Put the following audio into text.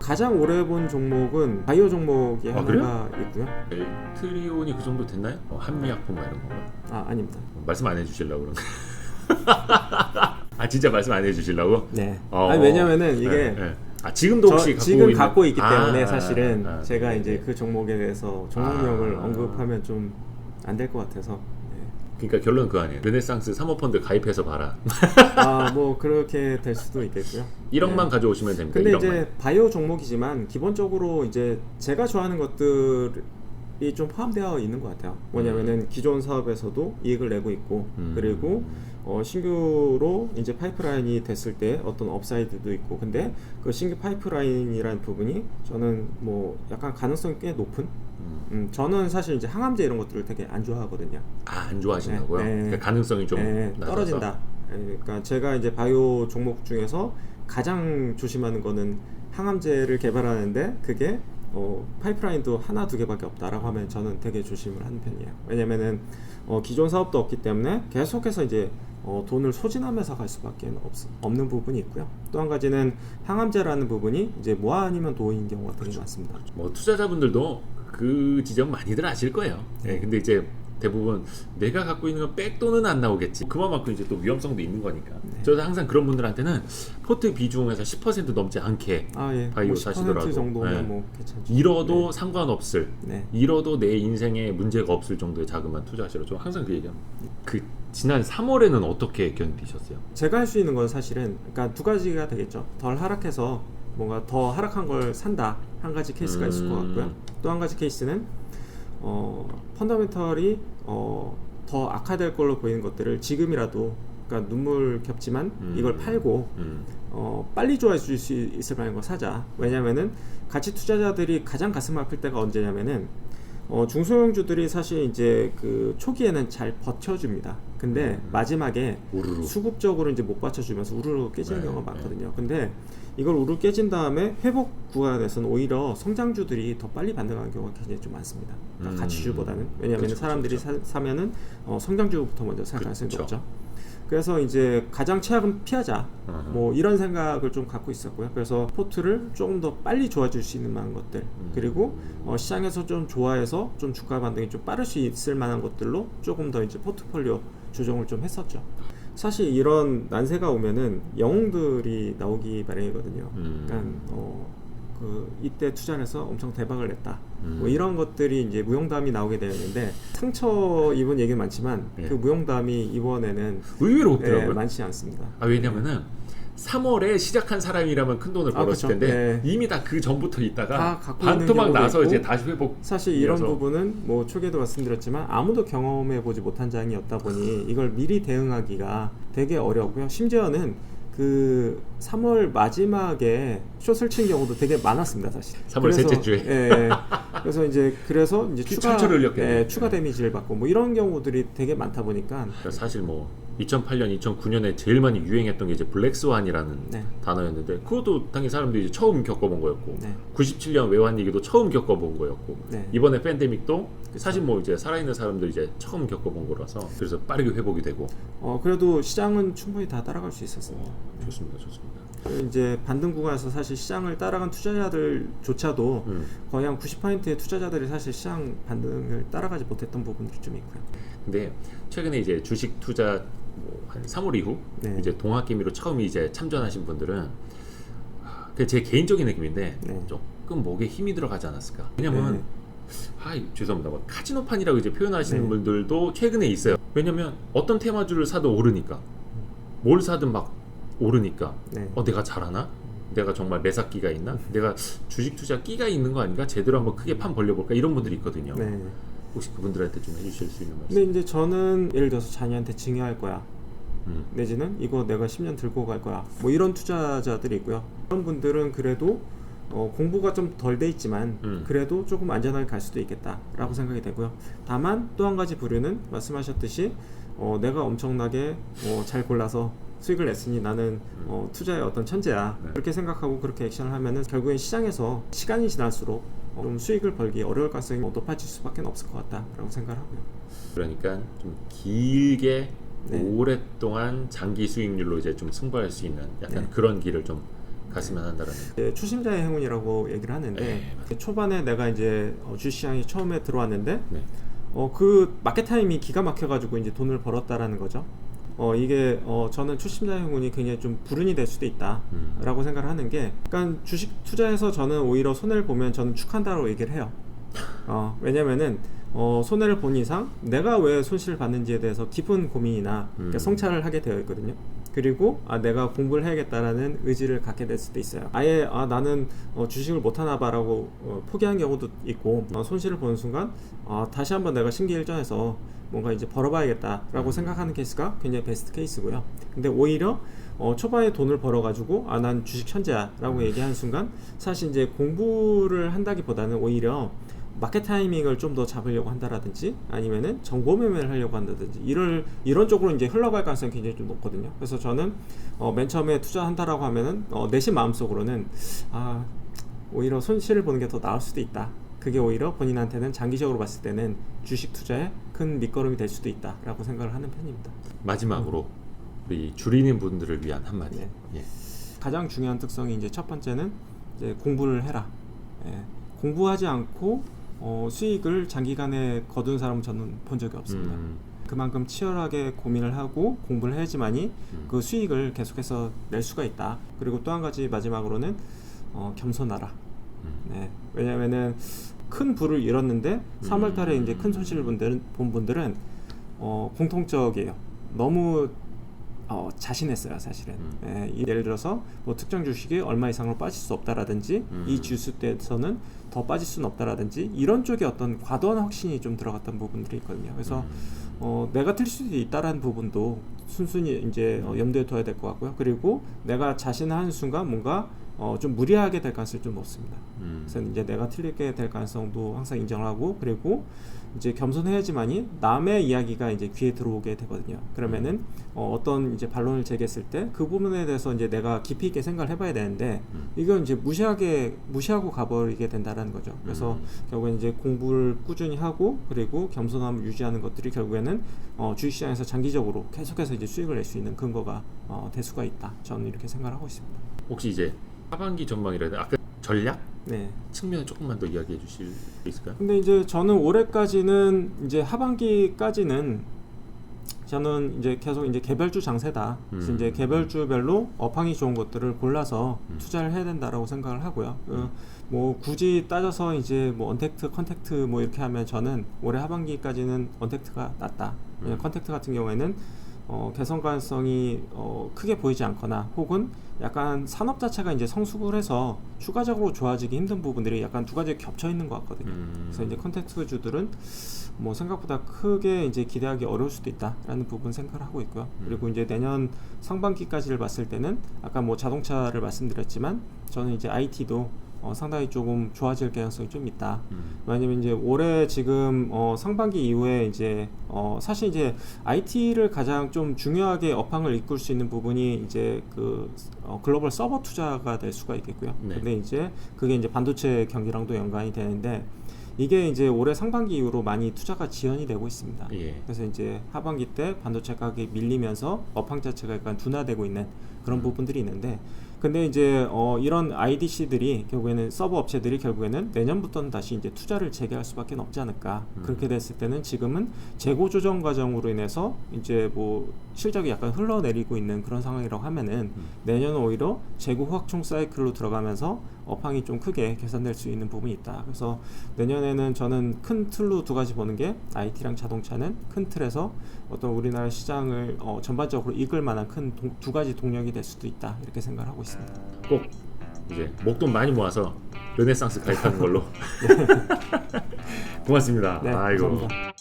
가장 오래 본 종목은 바이오 종목이 하나가 있고요. 트리온이 그 정도 됐나요? 한미약품 이런 건가? 아닙니다. 말씀 안 해주시려고 그런 아 진짜 말씀 안 해주시려고? 네. 아니, 왜냐면은 이게 지금도 혹시 갖고 있기 때문에 사실은 제가 이제 그 종목에 대해서 종목명을 언급하면 좀 안 될 것 같아서. 그러니까 결론은 그거 아니에요. 르네상스 사모펀드 가입해서 봐라. 뭐 그렇게 될 수도 있겠고요. 1억만 가져오시면 됩니다. 근데 1억만. 이제 바이오 종목이지만 기본적으로 이제 제가 좋아하는 것들이 좀 포함되어 있는 것 같아요. 뭐냐면은 기존 사업에서도 이익을 내고 있고, 그리고 신규로 이제 파이프라인이 됐을 때 어떤 업사이드도 있고, 근데 그 신규 파이프라인이라는 부분이 저는 뭐 약간 가능성이 꽤 높은. 저는 사실 이제 항암제 이런 것들을 되게 안 좋아하거든요. 안 좋아하시나고요? 그러니까 가능성이 좀 떨어진다. 그러니까 제가 이제 바이오 종목 중에서 가장 조심하는 거는 항암제를 개발하는데 그게 파이프라인도 하나 두 개밖에 없다라고 하면 저는 되게 조심을 하는 편이에요. 왜냐면은 기존 사업도 없기 때문에 계속해서 이제 돈을 소진하면서 갈 수밖에 없는 부분이 있고요. 또 한 가지는 항암제라는 부분이 이제 뭐 아니면 도인 경우가 되게 많습니다. 뭐 투자자분들도 그 지점 많이들 아실 거예요. 근데 이제 대부분 내가 갖고 있는 건 백도는 안 나오겠지. 그만큼 이제 또 위험성도 있는 거니까. 저도 항상 그런 분들한테는 포트 비중에서 10% 넘지 않게 바이오 사시더라도 정도면 뭐 괜찮죠. 잃어도 상관없을, 잃어도 내 인생에 문제가 없을 정도의 자금만 투자하시라고 저 항상 그 얘기합니다. 그 지난 3월에는 어떻게 견디셨어요? 제가 할 수 있는 건 사실은 그러니까 두 가지가 되겠죠. 덜 하락해서 뭔가 더 하락한 걸 산다, 한 가지 케이스가 있을 것 같고요. 또 한 가지 케이스는 펀더멘털이 더 악화될 걸로 보이는 것들을 지금이라도, 그러니까 눈물 겹지만 이걸 팔고 빨리 좋아질 수 있을 만한 걸 사자. 왜냐면은 가치 투자자들이 가장 가슴 아플 때가 언제냐면은 중소형주들이 사실 이제 그 초기에는 잘 버텨줍니다. 근데 마지막에 우르르. 수급적으로 이제 못 받쳐주면서 우르르 깨지는 경우가 많거든요. 근데 이걸 우르르 깨진 다음에 회복 구간에서는 오히려 성장주들이 더 빨리 반등하는 경우가 굉장히 좀 많습니다. 그러니까 가치주보다는. 왜냐하면 사람들이 사면은 성장주부터 먼저 살 가능성이 높죠. 그래서 이제 가장 최악은 피하자, 뭐 이런 생각을 좀 갖고 있었고요. 그래서 포트를 조금 더 빨리 좋아질 수 있는 만한 것들, 그리고 시장에서 좀 좋아해서 좀 주가 반등이 좀 빠를 수 있을 만한 것들로 조금 더 이제 포트폴리오 조정을 좀 했었죠. 사실 이런 난세가 오면은 영웅들이 나오기 마련이거든요. 그러니까 이때 투자를 해서 엄청 대박을 냈다. 뭐 이런 것들이 이제 무용담이 나오게 되었는데, 상처 입은 얘기는 많지만 그 무용담이 이번에는 의외로 없더라고요. 많지 않습니다. 왜냐면은 3월에 시작한 사람이라면 큰 돈을 벌었을 텐데 이미 다 그 전부터 있다가 반토막 나서 이제 다시 회복. 사실 이런 부분은 뭐 초기에도 말씀드렸지만 아무도 경험해 보지 못한 장이었다 보니 이걸 미리 대응하기가 되게 어렵고요. 심지어는 그 3월 마지막에 숏을 친 경우도 되게 많았습니다, 사실. 3월 셋째 주에. 그래서 이제 추가 데미지를 받고 뭐 이런 경우들이 되게 많다 보니까. 그러니까 사실 뭐 2008년, 2009년에 제일 많이 유행했던 게 이제 블랙스완이라는 단어였는데, 그것도 당연히 사람들이 이제 처음 겪어본 거였고, 97년 외환위기도 처음 겪어본 거였고, 이번에 팬데믹도 사실 뭐 이제 살아있는 사람들이 이제 처음 겪어본 거라서, 그래서 빠르게 회복이 되고. 그래도 시장은 충분히 다 따라갈 수 있었습니다. 좋습니다. 이제 반등 구간에서 사실 시장을 따라간 투자자들조차도 거의 한 90%의 투자자들이 사실 시장 반등을 따라가지 못했던 부분들이 좀 있고요. 근데 최근에 이제 주식 투자 한 3월 이후 이제 동학개미로 처음 이제 참전하신 분들은 제 개인적인 느낌인데 조금 목에 힘이 들어가지 않았을까? 왜냐면 죄송합니다. 뭐 카지노판이라고 이제 표현하시는 분들도 최근에 있어요. 왜냐면 어떤 테마주를 사도 오르니까, 뭘 사든 막 오르니까 내가 잘하나? 내가 정말 매사끼가 있나? 내가 주식 투자 끼가 있는 거 아닌가? 제대로 한번 크게 판 벌려볼까? 이런 분들이 있거든요. 혹시 그분들한테 좀 해주실 수 있는 말씀? 근데 이제 저는 예를 들어서 자녀한테 증여할 거야, 내지는 이거 내가 10년 들고 갈 거야, 뭐 이런 투자자들이 있고요. 그런 분들은 그래도 공부가 좀 덜 돼 있지만 그래도 조금 안전하게 갈 수도 있겠다라고 생각이 되고요. 다만 또 한 가지 부류는 말씀하셨듯이 내가 엄청나게 잘 골라서 수익을 냈으니 나는 투자의 어떤 천재야, 그렇게 생각하고 그렇게 액션을 하면은 결국엔 시장에서 시간이 지날수록 좀 수익을 벌기 어려울 가능성이 높아질 수밖에 없을 것 같다라고 생각을 하고요. 그러니까 좀 길게 오랫동안 장기 수익률로 이제 좀 승부할 수 있는 약간 그런 길을 좀 갔으면 한다라는. 초심자의 행운이라고 얘기를 하는데 네, 초반에 내가 이제 주식시장이 처음에 들어왔는데 네. 그 마켓 타임이 기가 막혀가지고 이제 돈을 벌었다라는 거죠. 이게 저는 초심자의 행운이 굉장히 좀 불운이 될 수도 있다라고 생각을 하는 게, 그러니까 주식 투자해서 저는 오히려 손해를 보면 저는 축한다고 얘기를 해요. 왜냐면은 손해를 본 이상 내가 왜 손실을 받는지에 대해서 깊은 고민이나 그러니까 성찰을 하게 되어 있거든요. 그리고 내가 공부를 해야겠다라는 의지를 갖게 될 수도 있어요. 아예 나는 주식을 못하나 봐라고 포기한 경우도 있고, 손실을 보는 순간 다시 한번 내가 심기일전해서 뭔가 이제 벌어봐야겠다라고 생각하는 케이스가 굉장히 베스트 케이스고요. 근데 오히려 초반에 돈을 벌어가지고 난 주식 천재야라고 얘기하는 순간 사실 이제 공부를 한다기보다는 오히려 마켓 타이밍을 좀 더 잡으려고 한다라든지 아니면은 정보 매매를 하려고 한다든지 이런 쪽으로 이제 흘러갈 가능성이 굉장히 좀 높거든요. 그래서 저는 맨 처음에 투자한다라고 하면은 내심 마음속으로는 오히려 손실을 보는 게 더 나을 수도 있다. 그게 오히려 본인한테는 장기적으로 봤을 때는 주식 투자에 큰 밑거름이 될 수도 있다라고 생각을 하는 편입니다. 마지막으로 우리 줄이는 분들을 위한 한마디. 네. 예. 가장 중요한 특성이 이제 첫 번째는 이제 공부를 해라. 공부하지 않고 수익을 장기간에 거둔 사람은 저는 본 적이 없습니다. 그만큼 치열하게 고민을 하고 공부를 해야지만이 그 수익을 계속해서 낼 수가 있다. 그리고 또 한 가지 마지막으로는 겸손하라. 네. 왜냐면은 큰 부를 잃었는데 3월달에 이제 큰 손실을 본 분들은 공통적이에요. 너무 자신했어요, 사실은. 예를 들어서 뭐 특정 주식이 얼마 이상으로 빠질 수 없다라든지 이 지수대에서는 더 빠질 수는 없다라든지 이런 쪽에 어떤 과도한 확신이 좀 들어갔던 부분들이 있거든요. 그래서 내가 틀릴 수도 있다라는 부분도 순순히 이제 염두에 둬야 될 것 같고요. 그리고 내가 자신하는 순간 뭔가 좀 무리하게 될 가능성이 좀 높습니다. 그래서 이제 내가 틀리게 될 가능성도 항상 인정을 하고, 그리고 이제 겸손해야지만이 남의 이야기가 이제 귀에 들어오게 되거든요. 그러면은 어떤 이제 반론을 제기했을 때 그 부분에 대해서 이제 내가 깊이 있게 생각을 해봐야 되는데 이건 이제 무시하고 가버리게 된다라는 거죠. 그래서 결국엔 이제 공부를 꾸준히 하고 그리고 겸손함을 유지하는 것들이 결국에는 주식시장에서 장기적으로 계속해서 이제 수익을 낼 수 있는 근거가 될 수가 있다. 저는 이렇게 생각을 하고 있습니다. 혹시 이제 하반기 전망이라든 아까 전략 네. 측면을 조금만 더 이야기해 주실 수 있을까요? 근데 이제 저는 올해까지는 이제 하반기까지는 저는 이제 계속 이제 개별주 장세다. 그래서 이제 개별주별로 업황이 좋은 것들을 골라서 투자를 해야 된다라고 생각을 하고요. 뭐 굳이 따져서 이제 뭐 언택트, 컨택트 뭐 이렇게 하면 저는 올해 하반기까지는 언택트가 낫다. 컨택트 같은 경우에는 개선 가능성이 크게 보이지 않거나 혹은 약간 산업 자체가 이제 성숙을 해서 추가적으로 좋아지기 힘든 부분들이 약간 두 가지 겹쳐 있는 것 같거든요. 그래서 이제 컨택트주들은 뭐 생각보다 크게 이제 기대하기 어려울 수도 있다라는 부분 생각을 하고 있고요. 그리고 이제 내년 상반기까지를 봤을 때는 아까 뭐 자동차를 말씀드렸지만 저는 이제 IT도 상당히 조금 좋아질 가능성이 좀 있다. 왜냐면 이제 올해 지금 상반기 이후에 이제 사실 이제 IT를 가장 좀 중요하게 업황을 이끌 수 있는 부분이 이제 그 글로벌 서버 투자가 될 수가 있겠고요. 네. 근데 이제 그게 이제 반도체 경기랑도 연관이 되는데 이게 이제 올해 상반기 이후로 많이 투자가 지연이 되고 있습니다. 예. 그래서 이제 하반기 때 반도체 가격이 밀리면서 업황 자체가 약간 둔화되고 있는 그런 부분들이 있는데, 근데 이제 이런 IDC들이 결국에는 서버 업체들이 결국에는 내년부터는 다시 이제 투자를 재개할 수밖에 없지 않을까. 그렇게 됐을 때는 지금은 재고 조정 과정으로 인해서 이제 뭐 실적이 약간 흘러내리고 있는 그런 상황이라고 하면은 내년은 오히려 재고 확충 사이클로 들어가면서 업황이 좀 크게 개선될 수 있는 부분이 있다. 그래서 내년에는 저는 큰 틀로 두 가지 보는 게 IT랑 자동차는 큰 틀에서 어떤 우리나라 시장을 전반적으로 이끌 만한 큰 두 가지 동력이 될 수도 있다. 이렇게 생각을 하고 있습니다. 꼭 이제 목돈 많이 모아서 르네상스 가입하는 걸로. 고맙습니다. 네, 아이고. 감사합니다.